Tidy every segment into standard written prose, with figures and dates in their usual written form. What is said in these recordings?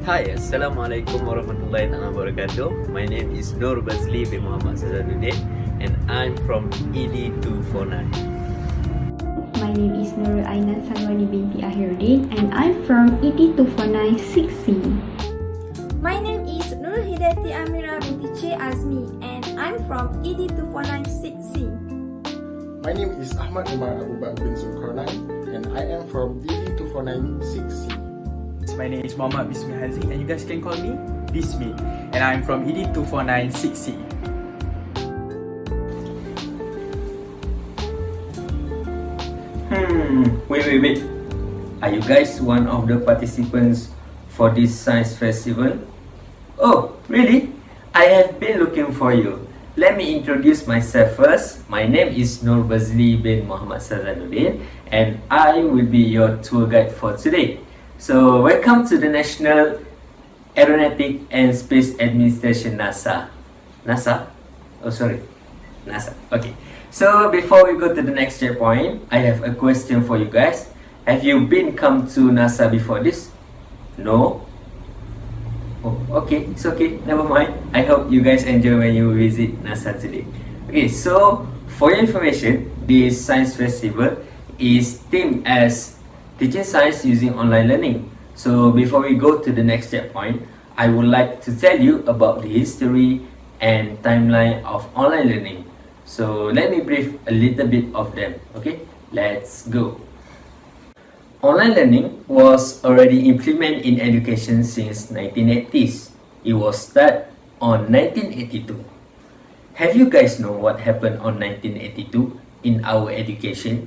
Hi, Assalamualaikum warahmatullahi wabarakatuh. My name is Nur Bazli bin Muhammad Sazaduddin and I'm from ED249. My name is Nur Ainan Salwani binti Ahiruddin and I'm from ED249 6C. My name is Nur Hidayati Amira binti C Azmi and I'm from ED249 6C. My name is Ahmad Umar Abu Bakar bin Zulkarnain and I am from ED249 6C. My name is Muhammad Bismi Hazi and you guys can call me Bismi and I'm from ED249 6C. Wait. Are you guys one of the participants for this science festival? Oh, really? I have been looking for you. Let me introduce myself first. My name is Nur Bazli bin Muhammad Sazaduddin and I will be your tour guide for today. So, welcome to the National Aeronautic and Space Administration, NASA. NASA? Oh, sorry. NASA. Okay. So, before we go to the next checkpoint, I have a question for you guys. Have you come to NASA before this? No? Oh, okay. It's okay. Never mind. I hope you guys enjoy when you visit NASA today. Okay, so for your information, this science festival is themed as teaching science using online learning. So before we go to the next checkpoint, I would like to tell you about the history and timeline of online learning. So let me brief a little bit of them. Okay, let's go. Online learning was already implemented in education since 1980s. It was started on 1982. Have you guys know what happened on 1982 in our education?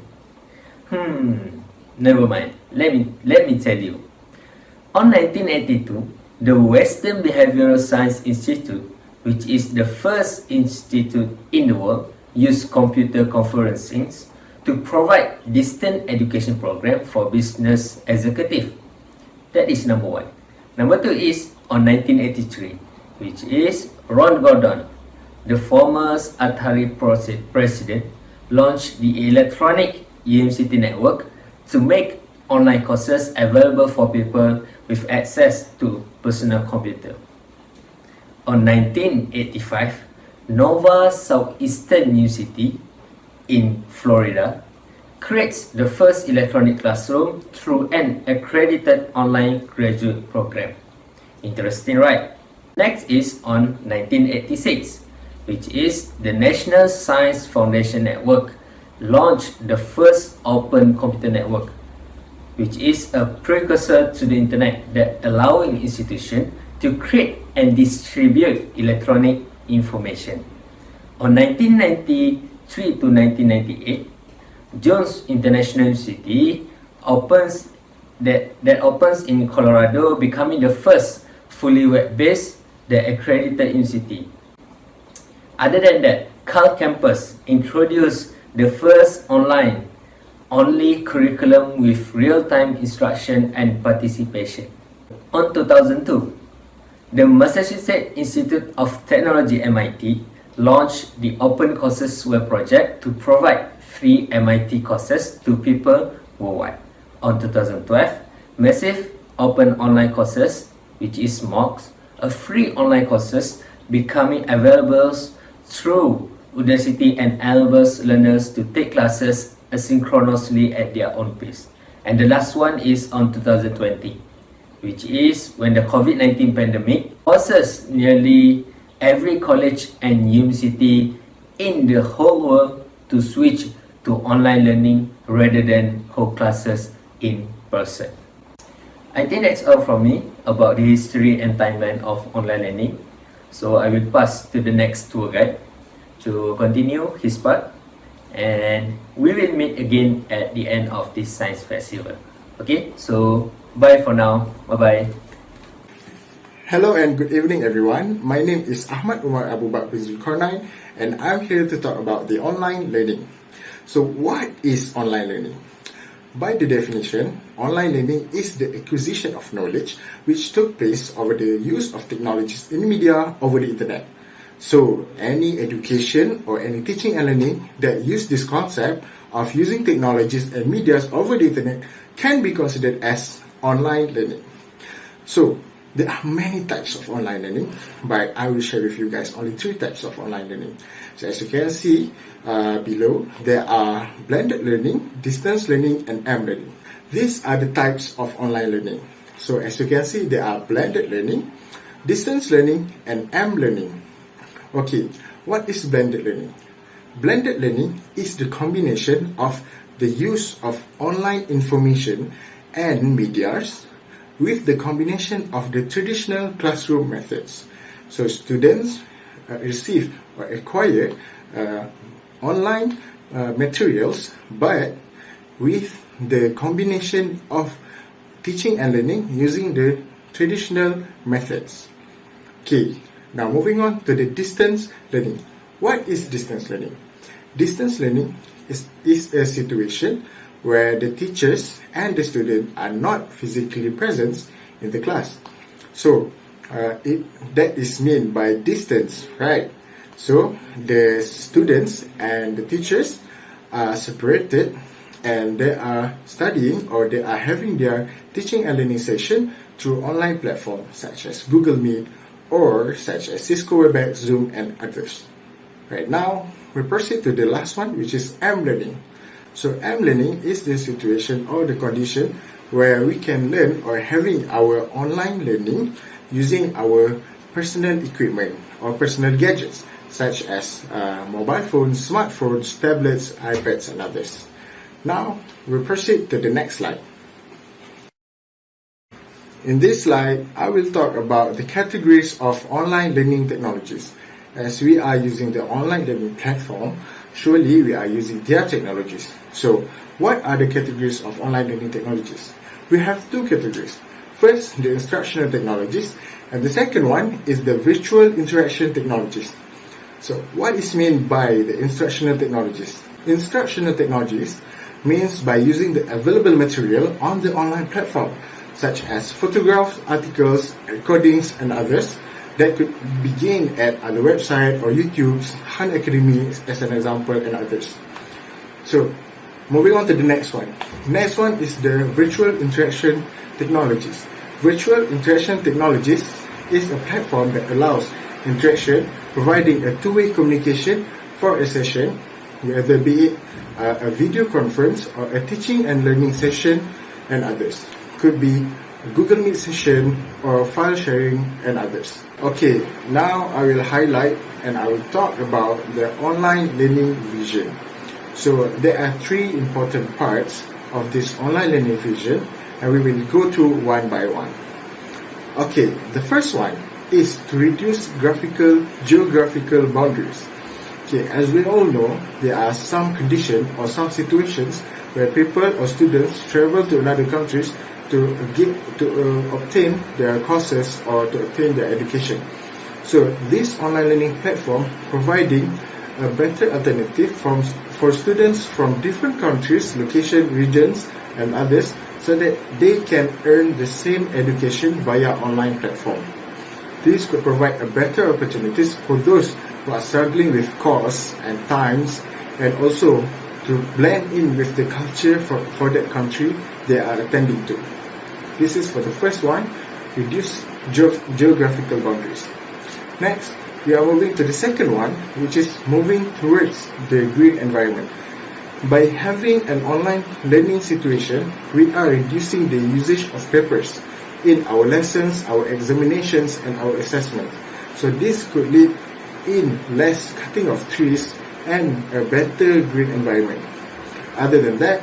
Never mind. Let me tell you. On 1982, the Western Behavioral Science Institute, which is the first institute in the world, used computer conferencing to provide distant education program for business executive. That is number one. Number two is on 1983, which is Ron Gordon, the former Atari president, launched the electronic UMCT network to make online courses available for people with access to personal computer. On 1985, Nova Southeastern University in Florida creates the first electronic classroom through an accredited online graduate program. Interesting, right? Next is on 1986, which is the National Science Foundation Network launched the first open computer network, which is a precursor to the internet that allowing institutions to create and distribute electronic information. On 1993 to 1998, Jones International University opens in Colorado, becoming the first fully web-based accredited university. Other than that, Cal Campus introduced the first online-only curriculum with real-time instruction and participation. On 2002, the Massachusetts Institute of Technology (MIT) launched the Open Courses web project to provide free MIT courses to people worldwide. On 2012, Massive Open Online Courses, which is MOOCs, a free online courses becoming available through Udacity and enables learners to take classes asynchronously at their own pace. And the last one is on 2020, which is when the COVID-19 pandemic forces nearly every college and university in the whole world to switch to online learning rather than hold classes in person. I think that's all from me about the history and timeline of online learning. So I will pass to the next tour guide to continue his part, and we will meet again at the end of this science festival. Okay, so bye for now. Bye-bye. Hello and good evening everyone. My name is Ahmad Umar Abu Bakar bin Zulkarnain and I'm here to talk about the online learning. So what is online learning? By the definition, online learning is the acquisition of knowledge which took place over the use of technologies in media over the internet. So any education or any teaching and learning that use this concept of using technologies and medias over the internet can be considered as online learning. So There are many types of online learning, but I will share with you guys only 3 types of online learning. So as you can see below, there are blended learning, distance learning, and M-learning. These are the types of online learning. So as you can see, there are blended learning, distance learning, and M-learning. Okay, what is blended learning? Blended learning is the combination of the use of online information and medias with the combination of the traditional classroom methods. So students receive or acquire online materials, but with the combination of teaching and learning using the traditional methods. Okay, now moving on to the distance learning. What is distance learning? Distance learning is a situation where the teachers and the student are not physically present in the class. So that is meant by distance, right? So the students and the teachers are separated and they are studying or they are having their teaching and learning session through online platforms such as Google Meet or such as Cisco Webex, Zoom, and others. Right now, we proceed to the last one, which is M-learning. So M-learning is the situation or the condition where we can learn or having our online learning using our personal equipment or personal gadgets such as mobile phones, smartphones, tablets, iPads, and others. Now, we proceed to the next slide. In this slide, I will talk about the categories of online learning technologies. As we are using the online learning platform, surely we are using their technologies. So, what are the categories of online learning technologies? We have 2 categories. First, the instructional technologies, and the second one is the virtual interaction technologies. So, what is meant by the instructional technologies? Instructional technologies means by using the available material on the online platform, such as photographs, articles, recordings, and others, that could begin at the website or YouTube's Han Academy as an example, and others. So, moving on to the next one. Next one is the virtual interaction technologies. Virtual interaction technologies is a platform that allows interaction, providing a two-way communication for a session, whether be it a video conference or a teaching and learning session, and others. Could be a Google Meet session or file sharing, and others. Okay, now I will highlight and I will talk about the online learning vision. So there are 3 important parts of this online learning vision, and we will go through one by one. Okay, the first one is to reduce geographical boundaries. Okay, as we all know, there are some conditions or some situations where people or students travel to another countries to obtain their courses or to obtain their education. So this online learning platform providing a better alternative for students from different countries, location, regions, and others, so that they can earn the same education via online platform. This could provide a better opportunities for those who are struggling with costs and times, and also to blend in with the culture for that country they are attending to. This is for the first one, reduce geographical boundaries. Next, we are moving to the second one, which is moving towards the green environment. By having an online learning situation, we are reducing the usage of papers in our lessons, our examinations, and our assessment. So this could lead in less cutting of trees and a better green environment. Other than that,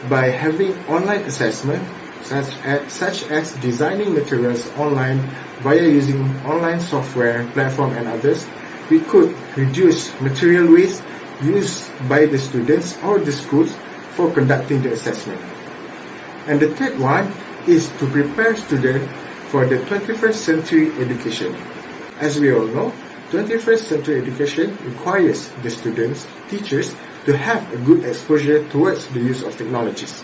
by having online assessment, such as designing materials online via using online software, platform, and others, we could reduce material waste used by the students or the schools for conducting the assessment. And the third one is to prepare students for the 21st century education. As we all know, 21st century education requires the students, teachers, to have a good exposure towards the use of technologies.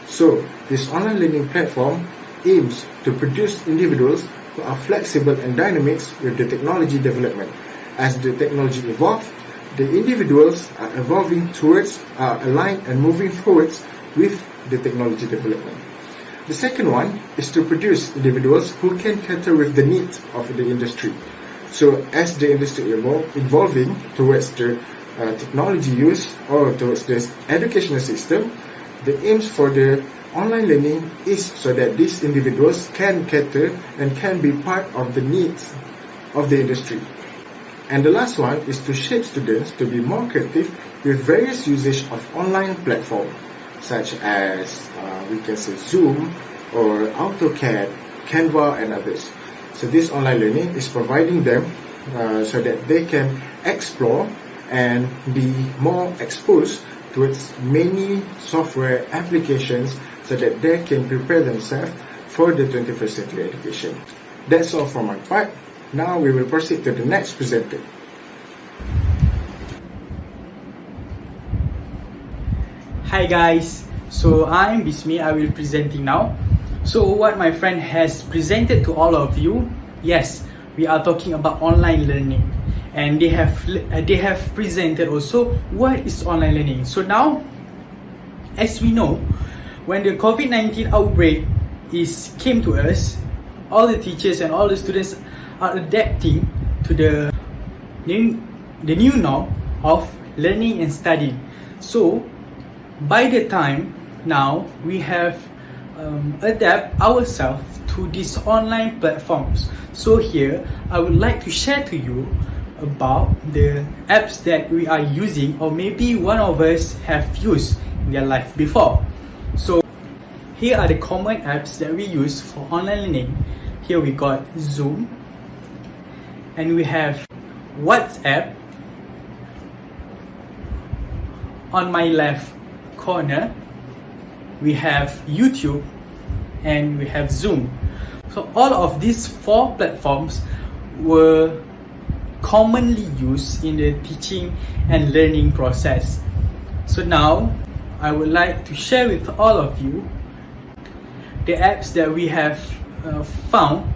So, this online learning platform aims to produce individuals who are flexible and dynamic with the technology development. As the technology evolves, the individuals are evolving towards, are aligned and moving forwards with the technology development. The second one is to produce individuals who can cater with the needs of the industry. So as the industry evolving towards the technology use or towards the educational system, the aims for the online learning is so that these individuals can cater and can be part of the needs of the industry. And the last one is to shape students to be more creative with various usage of online platforms such as we can say Zoom or AutoCAD, Canva and others. So this online learning is providing them so that they can explore and be more exposed towards many software applications so that they can prepare themselves for the 21st century education. That's all from my part. Now we will proceed to the next presenter. Hi guys, so I'm Bismi. I will presenting now. So what my friend has presented to all of you, yes, we are talking about online learning, and they have presented also what is online learning. So now, as we know, when the COVID-19 outbreak came to us, all the teachers and all the students are adapting to the new norm of learning and studying. So by the time now we have adapt ourselves to these online platforms. So here I would like to share to you about the apps that we are using, or maybe one of us have used in their life before. So here are the common apps that we use for online learning. Here we got Zoom, and we have WhatsApp. On my left corner, we have YouTube and we have Zoom. So all of these four platforms were commonly used in the teaching and learning process. So now I would like to share with all of you the apps that we have found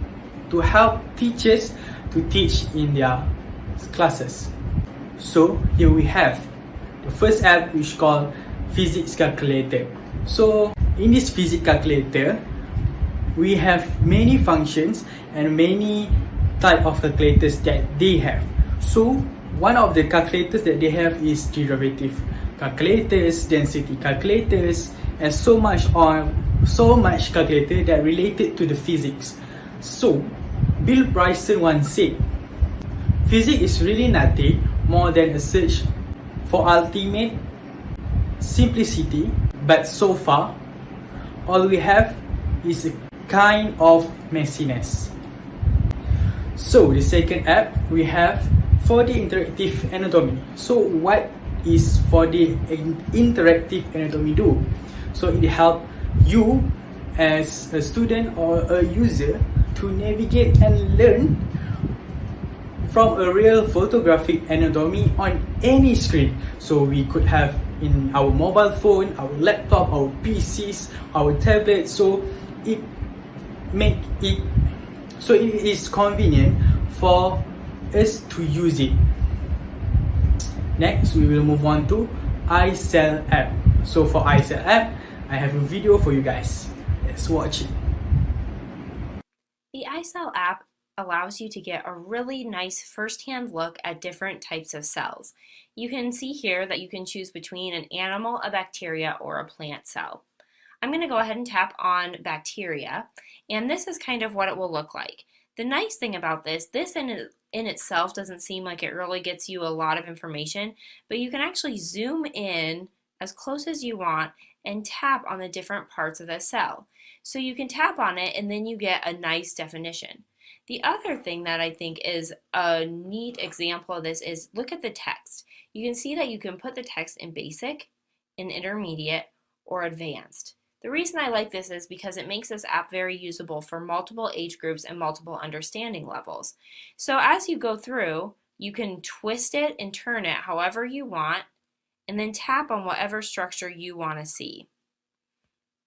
to help teachers to teach in their classes. So here we have the first app, which is called Physics Calculator. So in this physics calculator, we have many functions and many type of calculators that they have. So one of the calculators that they have is derivative calculators, density calculators, and so much calculator that related to the physics. So Bill Bryson once said, physics is really nothing more than a search for ultimate simplicity, but so far all we have is a kind of messiness. So the second app, we have 4D interactive anatomy. So what is 4D interactive anatomy do? So it help you as a student or a user to navigate and learn from a real photographic anatomy on any screen. So we could have in our mobile phone, our laptop, our PCs, our tablets. So it is convenient for us to use it. Next, we will move on to iCell app. So for iCell app, I have a video for you guys. Let's watch it. The iCell app allows you to get a really nice first-hand look at different types of cells. You can see here that you can choose between an animal, a bacteria, or a plant cell. I'm going to go ahead and tap on bacteria, and this is kind of what it will look like. The nice thing about this in itself doesn't seem like it really gets you a lot of information, but you can actually zoom in as close as you want and tap on the different parts of the cell. So you can tap on it and then you get a nice definition. The other thing that I think is a neat example of this is look at the text. You can see that you can put the text in basic, in intermediate, or advanced. The reason I like this is because it makes this app very usable for multiple age groups and multiple understanding levels. So as you go through, you can twist it and turn it however you want, and then tap on whatever structure you want to see.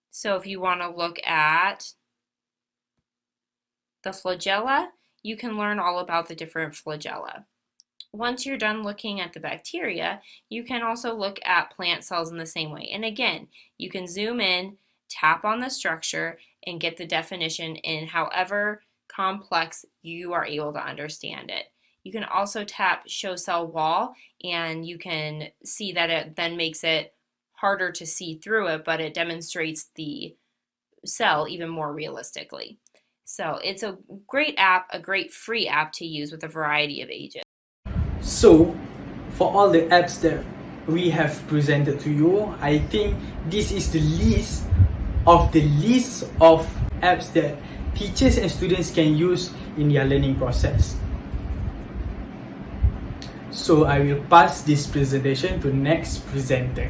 So if you want to look at the flagella, you can learn all about the different flagella. Once you're done looking at the bacteria, you can also look at plant cells in the same way. And again, you can zoom in, tap on the structure and get the definition in however complex you are able to understand it. You can also tap Show Cell Wall, and you can see that it then makes it harder to see through it, but it demonstrates the cell even more realistically. So it's a great app, a great free app to use with a variety of ages. So, for all the apps that we have presented to you, I think this is the list of apps that teachers and students can use in their learning process. So I will pass this presentation to next presenter.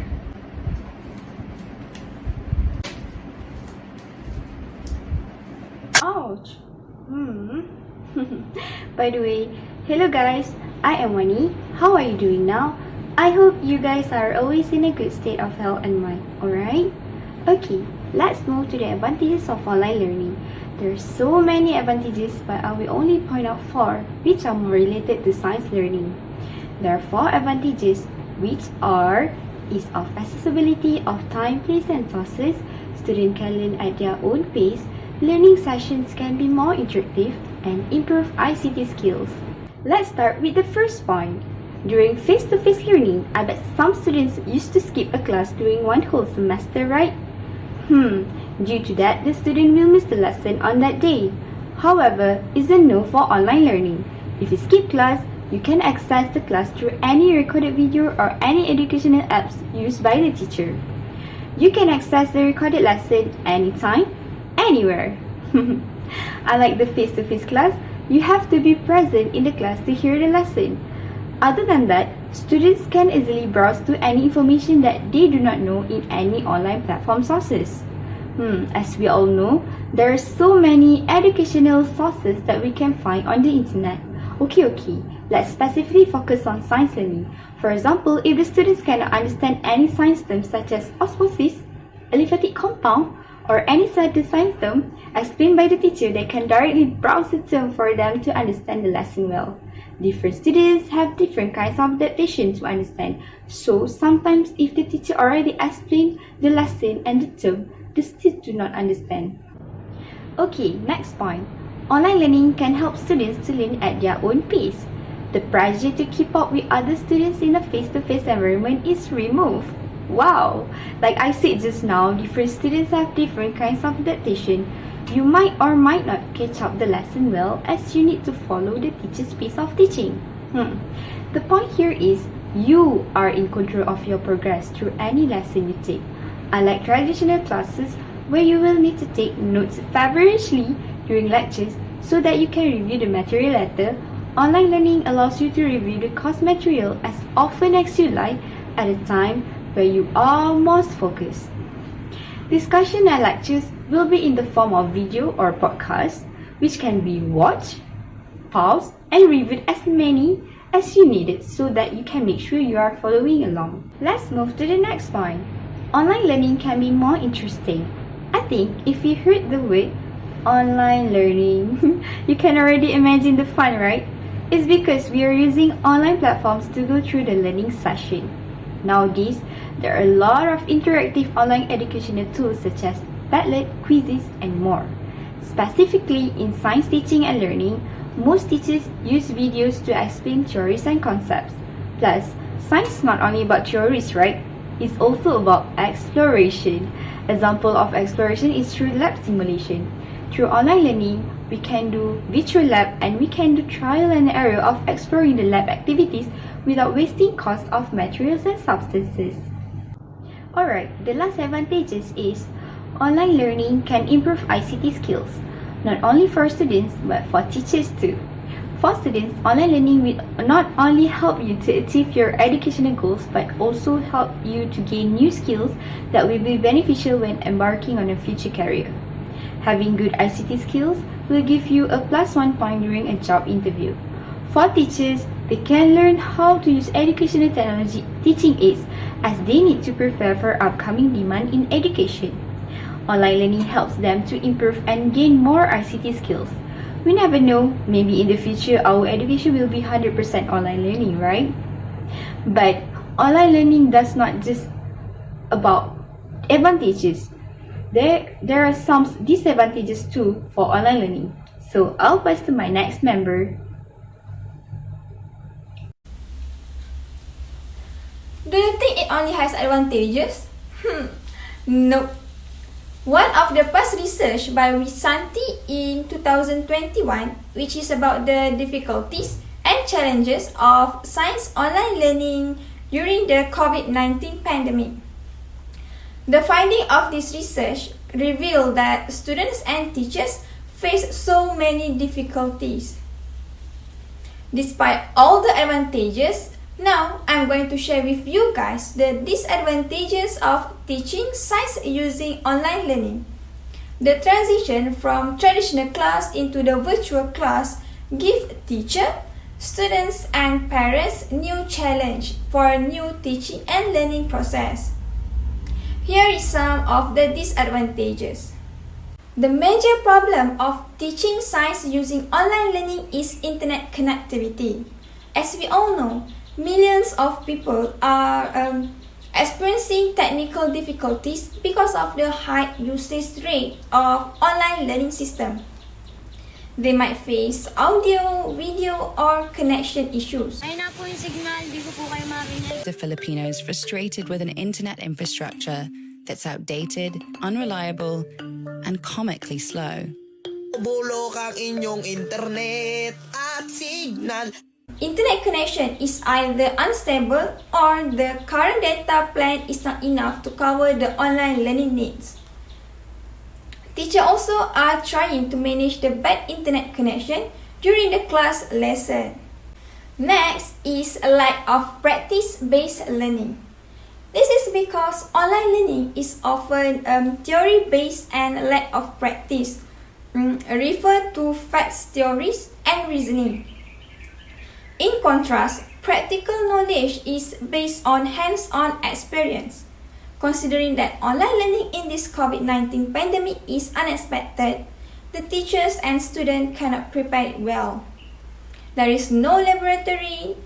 Ouch! By the way, hello guys, I am Wani. How are you doing now? I hope you guys are always in a good state of health and mind, alright? Okay, let's move to the advantages of online learning. There are so many advantages, but I will only point out 4 which are more related to science learning. There are 4 advantages, which are ease of accessibility of time, place and sources. Students can learn at their own pace. Learning sessions can be more interactive and improve ICT skills. Let's start with the first point. During face-to-face learning, I bet some students used to skip a class during one whole semester, right? Due to that, the student will miss the lesson on that day. However, it's a no for online learning. If you skip class, you can access the class through any recorded video or any educational apps used by the teacher. You can access the recorded lesson anytime, anywhere. Unlike the face-to-face class, you have to be present in the class to hear the lesson. Other than that, students can easily browse to any information that they do not know in any online platform sources. As we all know, there are so many educational sources that we can find on the internet. Okay, let's specifically focus on science learning. For example, if the students cannot understand any science terms such as osmosis, aliphatic compound, or any certain science term explained by the teacher, they can directly browse the term for them to understand the lesson well. Different students have different kinds of adaptation to understand, so sometimes if the teacher already explained the lesson and the term, they still do not understand. Okay, next point. Online learning can help students to learn at their own pace. The pressure to keep up with other students in a face-to-face environment is removed. Wow! Like I said just now, different students have different kinds of adaptation. You might or might not catch up the lesson well, as you need to follow the teacher's pace of teaching. The point here is you are in control of your progress through any lesson you take. Unlike traditional classes where you will need to take notes feverishly during lectures so that you can review the material later, online learning allows you to review the course material as often as you like at a time where you are most focused. Discussion and lectures will be in the form of video or podcast, which can be watched, paused, and reviewed as many as you need it so that you can make sure you are following along. Let's move to the next point. Online learning can be more interesting. I think if you heard the word online learning, you can already imagine the fun, right? It's because we are using online platforms to go through the learning session. Nowadays, there are a lot of interactive online educational tools such as Padlet, quizzes, and more. Specifically in science teaching and learning, most teachers use videos to explain theories and concepts. Plus, science is not only about theories, right? It's also about exploration. Example of exploration is through lab simulation. Through online learning, we can do virtual lab and we can do trial and error of exploring the lab activities without wasting cost of materials and substances. Alright, the last advantages is online learning can improve ICT skills, not only for students but for teachers too. For students, online learning will not only help you to achieve your educational goals but also help you to gain new skills that will be beneficial when embarking on a future career. Having good ICT skills will give you a +1 point during a job interview. For teachers, they can learn how to use educational technology teaching aids as they need to prepare for upcoming demand in education. Online learning helps them to improve and gain more ICT skills. We never know, maybe in the future our education will be 100% online learning, right? But online learning does not just about advantages. there are some disadvantages too for online learning. So I'll pass to my next member. Do you think it only has advantages? Nope. One of the past research by Wisanti in 2021, which is about the difficulties and challenges of science online learning during the COVID-19 pandemic. The finding of this research revealed that students and teachers face so many difficulties. Despite all the advantages, now I'm going to share with you guys the disadvantages of teaching science using online learning. The transition from traditional class into the virtual class gives teacher, students and parents new challenge for a new teaching and learning process. Here is some of the disadvantages. The major problem of teaching science using online learning is internet connectivity. As we all know, millions of people are experiencing technical difficulties because of the high usage rate of online learning system. They might face audio, video, or connection issues. The Filipinos frustrated with an internet infrastructure that's outdated, unreliable, and comically slow. Bulok ang inyong internet at signal. Internet connection is either unstable or the current data plan is not enough to cover the online learning needs. Teachers also are trying to manage the bad internet connection during the class lesson. Next is a lack of practice-based learning. This is because online learning is often theory-based and lack of practice. Refer to facts theories and reasoning. In contrast, practical knowledge is based on hands-on experience. Considering that online learning in this COVID-19 pandemic is unexpected, the teachers and students cannot prepare it well. There is no laboratory,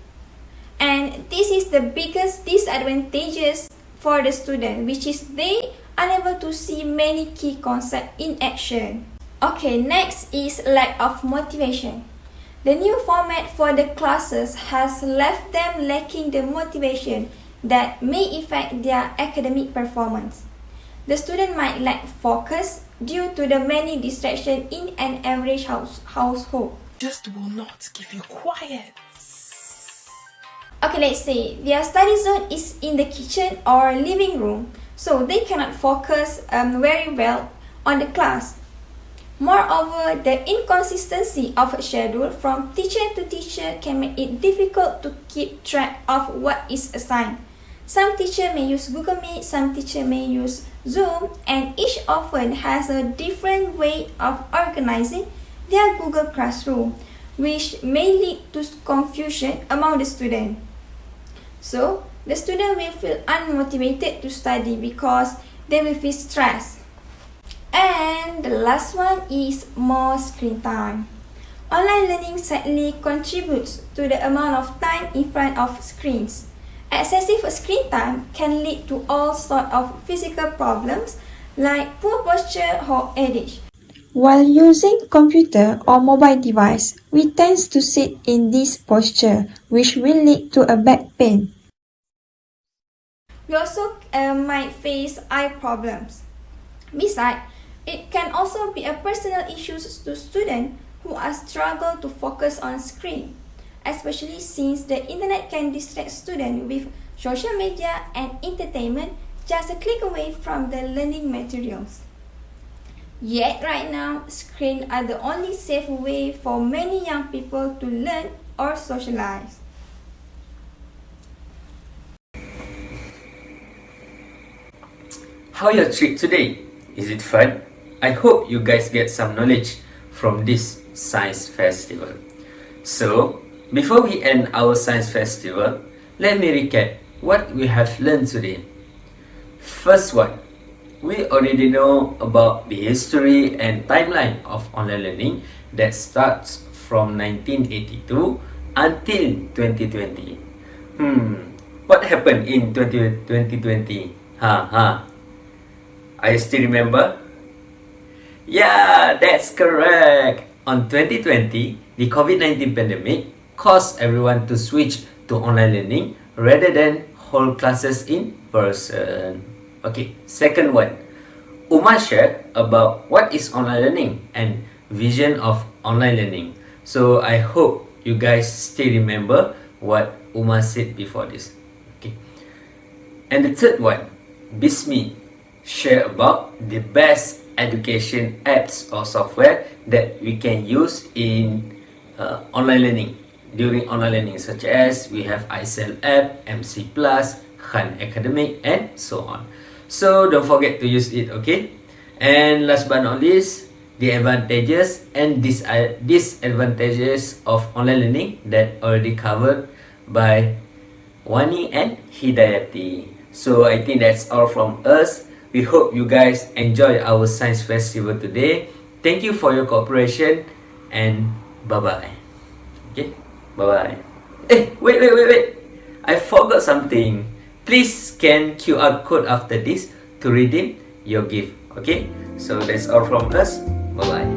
and this is the biggest disadvantages for the student, which is they unable to see many key concepts in action. Okay, next is lack of motivation. The new format for the classes has left them lacking the motivation that may affect their academic performance. The student might lack focus due to the many distractions in an average household. Just will not give you quiet. Okay, let's say their study zone is in the kitchen or living room, so they cannot focus very well on the class. Moreover, the inconsistency of a schedule from teacher to teacher can make it difficult to keep track of what is assigned. Some teachers may use Google Meet, some teachers may use Zoom, and each often has a different way of organizing their Google Classroom, which may lead to confusion among the students. So, the student will feel unmotivated to study because they will feel stressed. And the last one is more screen time. Online learning sadly contributes to the amount of time in front of screens. Excessive screen time can lead to all sorts of physical problems like poor posture or age. While using computer or mobile device, we tend to sit in this posture, which will lead to a back pain. We also might face eye problems. Besides, it can also be a personal issue to students who are struggle to focus on screen, especially since the internet can distract students with social media and entertainment just a click away from the learning materials. Yet right now, screens are the only safe way for many young people to learn or socialize. How your trip today? Is it fun? I hope you guys get some knowledge from this science festival. So, before we end our science festival, let me recap what we have learned today. First one, we already know about the history and timeline of online learning that starts from 1982 until 2020. What happened in 2020? I still remember? Yeah, that's correct. On 2020, the COVID-19 pandemic caused everyone to switch to online learning rather than hold classes in person. Okay, second one. Uma shared about what is online learning and vision of online learning. So I hope you guys still remember what Uma said before this. Okay. And the third one, Bismi share about the best education apps or software that we can use in online learning, during online learning, such as we have iSell app, MC Plus, Khan Academic, and so on. So don't forget to use it, okay? And last but not least, the advantages and disadvantages of online learning that already covered by Wani and Hidayati. So I think that's all from us. We hope you guys enjoy our science festival today. Thank you for your cooperation and bye-bye. Okay, bye-bye. Hey, wait. I forgot something. Please scan QR code after this to redeem your gift. Okay, so that's all from us. Bye-bye.